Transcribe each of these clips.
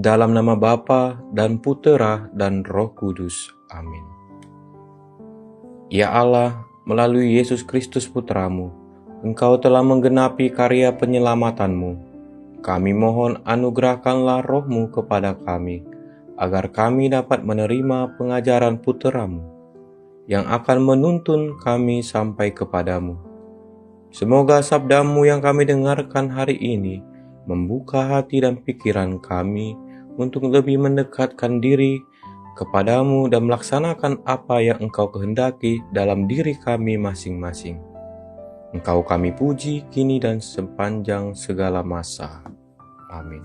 Dalam nama Bapa dan Putera dan Roh Kudus. Amin. Ya Allah, melalui Yesus Kristus Putramu, Engkau telah menggenapi karya penyelamatanmu. Kami mohon anugerahkanlah roh-Mu kepada kami, agar kami dapat menerima pengajaran Puteramu, yang akan menuntun kami sampai kepadamu. Semoga sabda-Mu yang kami dengarkan hari ini membuka hati dan pikiran kami untuk lebih mendekatkan diri kepadamu dan melaksanakan apa yang Engkau kehendaki dalam diri kami masing-masing. Engkau kami puji kini dan sepanjang segala masa. Amin.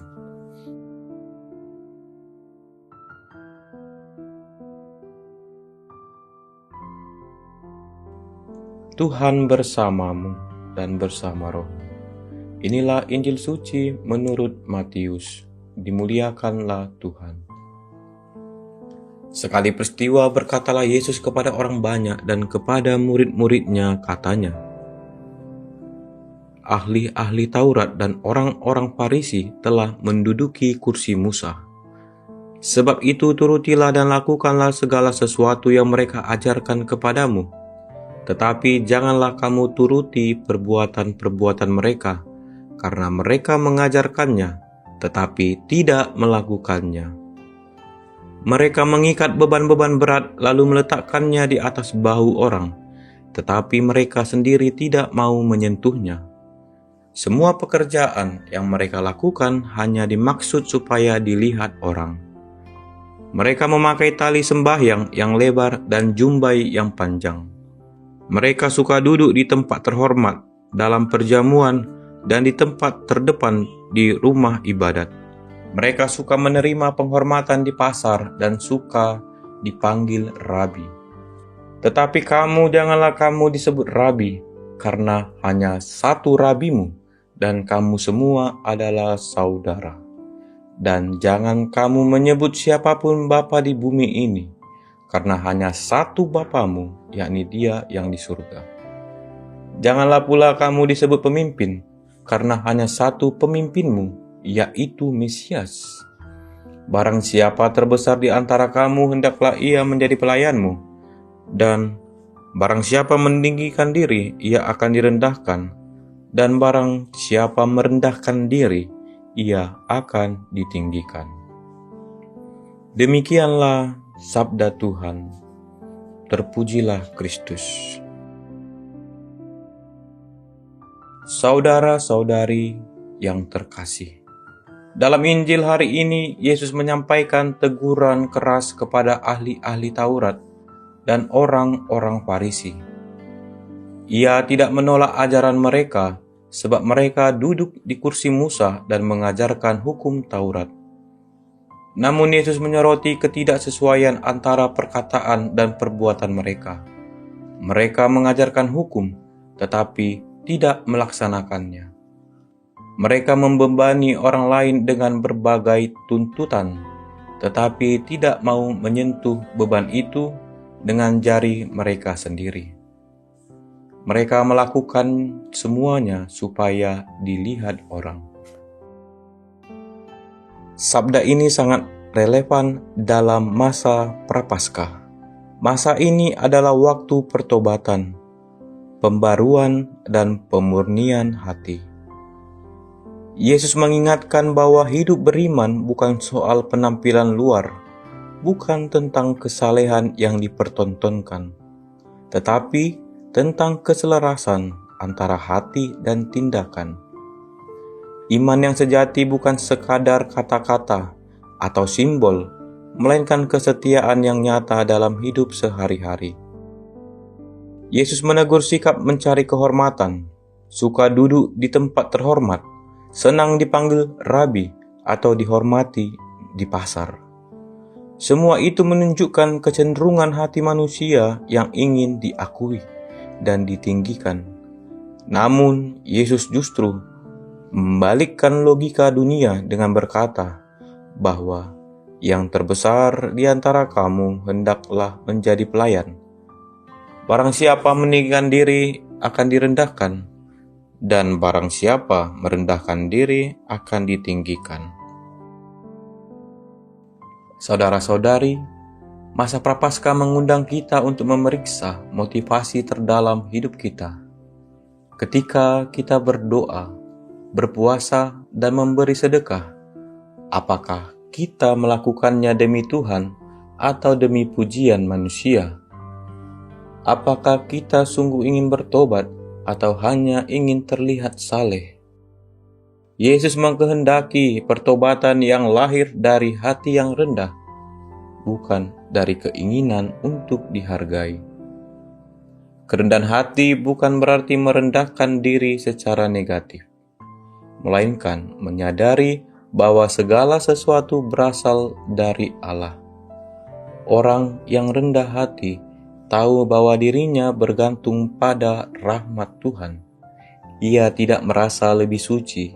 Tuhan bersamamu dan bersama roh. Inilah Injil suci menurut Matius. Dimuliakanlah Tuhan. Sekali peristiwa berkatalah Yesus kepada orang banyak dan kepada murid-muridnya, katanya, ahli-ahli Taurat dan orang-orang Farisi telah menduduki kursi Musa. Sebab itu turutilah dan lakukanlah segala sesuatu yang mereka ajarkan kepadamu. Tetapi janganlah kamu turuti perbuatan-perbuatan mereka, karena mereka mengajarkannya, tetapi tidak melakukannya. Mereka mengikat beban-beban berat lalu meletakkannya di atas bahu orang, tetapi mereka sendiri tidak mau menyentuhnya. Semua pekerjaan yang mereka lakukan hanya dimaksud supaya dilihat orang. Mereka memakai tali sembahyang yang lebar dan jumbai yang panjang. Mereka suka duduk di tempat terhormat dalam perjamuan dan di tempat terdepan di rumah ibadat. Mereka suka menerima penghormatan di pasar dan suka dipanggil rabi. Tetapi kamu, janganlah kamu disebut rabi, karena hanya satu rabimu, dan kamu semua adalah saudara. Dan jangan kamu menyebut siapapun bapa di bumi ini, karena hanya satu Bapamu, yakni Dia yang di surga. Janganlah pula kamu disebut pemimpin, karena hanya satu pemimpinmu, yaitu Mesias. Barang siapa terbesar di antara kamu, hendaklah ia menjadi pelayanmu, dan barang siapa meninggikan diri, ia akan direndahkan, dan barang siapa merendahkan diri, ia akan ditinggikan. Demikianlah sabda Tuhan. Terpujilah Kristus. Saudara-saudari yang terkasih, dalam Injil hari ini Yesus menyampaikan teguran keras kepada ahli-ahli Taurat dan orang-orang Farisi. Ia tidak menolak ajaran mereka sebab mereka duduk di kursi Musa dan mengajarkan hukum Taurat. Namun Yesus menyoroti ketidaksesuaian antara perkataan dan perbuatan mereka. Mereka mengajarkan hukum, tetapi tidak melaksanakannya. Mereka membebani orang lain dengan berbagai tuntutan, tetapi tidak mau menyentuh beban itu dengan jari mereka sendiri. Mereka melakukan semuanya supaya dilihat orang. Sabda ini sangat relevan dalam masa Prapaskah. Masa ini adalah waktu pertobatan, pembaruan, dan pemurnian hati. Yesus mengingatkan bahwa hidup beriman bukan soal penampilan luar, bukan tentang kesalehan yang dipertontonkan, tetapi tentang keselarasan antara hati dan tindakan. Iman yang sejati bukan sekadar kata-kata atau simbol, melainkan kesetiaan yang nyata dalam hidup sehari-hari. Yesus menegur sikap mencari kehormatan, suka duduk di tempat terhormat, senang dipanggil rabi atau dihormati di pasar. Semua itu menunjukkan kecenderungan hati manusia yang ingin diakui dan ditinggikan. Namun, Yesus justru membalikkan logika dunia dengan berkata bahwa yang terbesar di antara kamu hendaklah menjadi pelayan. Barang siapa meninggikan diri akan direndahkan, dan barang siapa merendahkan diri akan ditinggikan. Saudara-saudari, masa Prapaskah mengundang kita untuk memeriksa motivasi terdalam hidup kita. Ketika kita berdoa, berpuasa, dan memberi sedekah, apakah kita melakukannya demi Tuhan atau demi pujian manusia? Apakah kita sungguh ingin bertobat atau hanya ingin terlihat saleh? Yesus mengkehendaki pertobatan yang lahir dari hati yang rendah, bukan dari keinginan untuk dihargai. Kerendahan hati bukan berarti merendahkan diri secara negatif, melainkan menyadari bahwa segala sesuatu berasal dari Allah. Orang yang rendah hati tahu bahwa dirinya bergantung pada rahmat Tuhan. Ia tidak merasa lebih suci,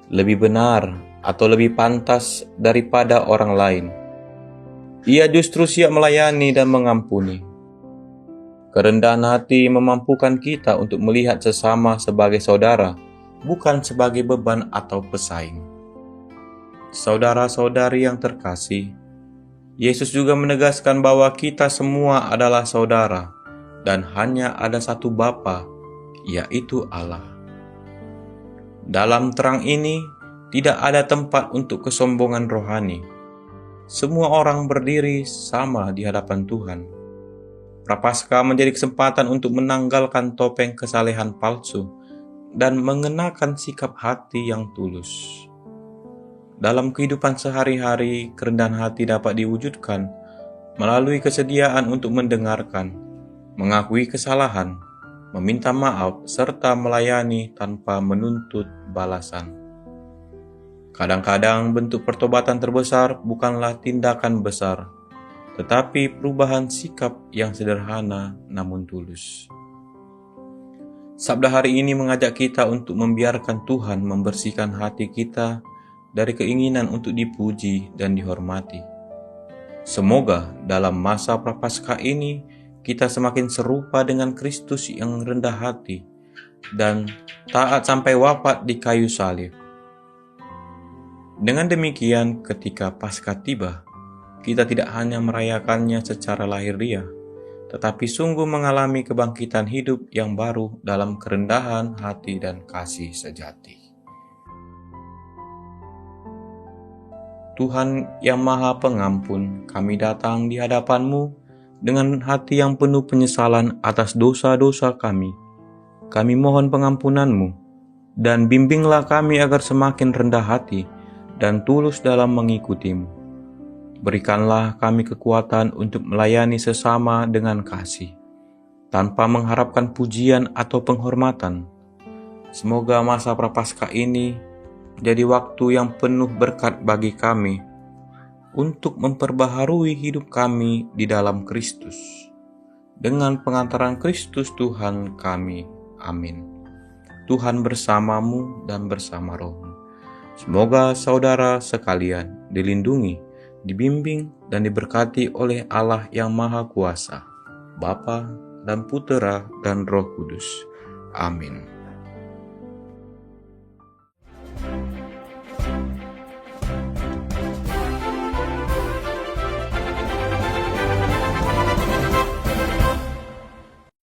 lebih benar, atau lebih pantas daripada orang lain. Ia justru siap melayani dan mengampuni. Kerendahan hati memampukan kita untuk melihat sesama sebagai saudara, bukan sebagai beban atau pesaing. Saudara-saudari yang terkasih, Yesus juga menegaskan bahwa kita semua adalah saudara dan hanya ada satu Bapa, yaitu Allah. Dalam terang ini, tidak ada tempat untuk kesombongan rohani. Semua orang berdiri sama di hadapan Tuhan. Prapaskah menjadi kesempatan untuk menanggalkan topeng kesalehan palsu dan mengenakan sikap hati yang tulus. Dalam kehidupan sehari-hari, kerendahan hati dapat diwujudkan melalui kesediaan untuk mendengarkan, mengakui kesalahan, meminta maaf, serta melayani tanpa menuntut balasan. Kadang-kadang bentuk pertobatan terbesar bukanlah tindakan besar, tetapi perubahan sikap yang sederhana namun tulus. Sabda hari ini mengajak kita untuk membiarkan Tuhan membersihkan hati kita dari keinginan untuk dipuji dan dihormati. Semoga dalam masa Prapaskah ini kita semakin serupa dengan Kristus yang rendah hati dan taat sampai wafat di kayu salib. Dengan demikian, ketika Paskah tiba, kita tidak hanya merayakannya secara lahiriah, tetapi sungguh mengalami kebangkitan hidup yang baru dalam kerendahan hati dan kasih sejati. Tuhan yang Maha Pengampun, kami datang di hadapan-Mu dengan hati yang penuh penyesalan atas dosa-dosa kami. Kami mohon pengampunan-Mu, dan bimbinglah kami agar semakin rendah hati dan tulus dalam mengikuti-Mu. Berikanlah kami kekuatan untuk melayani sesama dengan kasih, tanpa mengharapkan pujian atau penghormatan. Semoga masa Prapaskah ini jadi waktu yang penuh berkat bagi kami untuk memperbaharui hidup kami di dalam Kristus. Dengan pengantaran Kristus Tuhan kami. Amin. Tuhan bersamamu dan bersama rohmu. Semoga saudara sekalian dilindungi, dibimbing, dan diberkati oleh Allah yang Maha Kuasa, Bapa dan Putera dan Roh Kudus. Amin.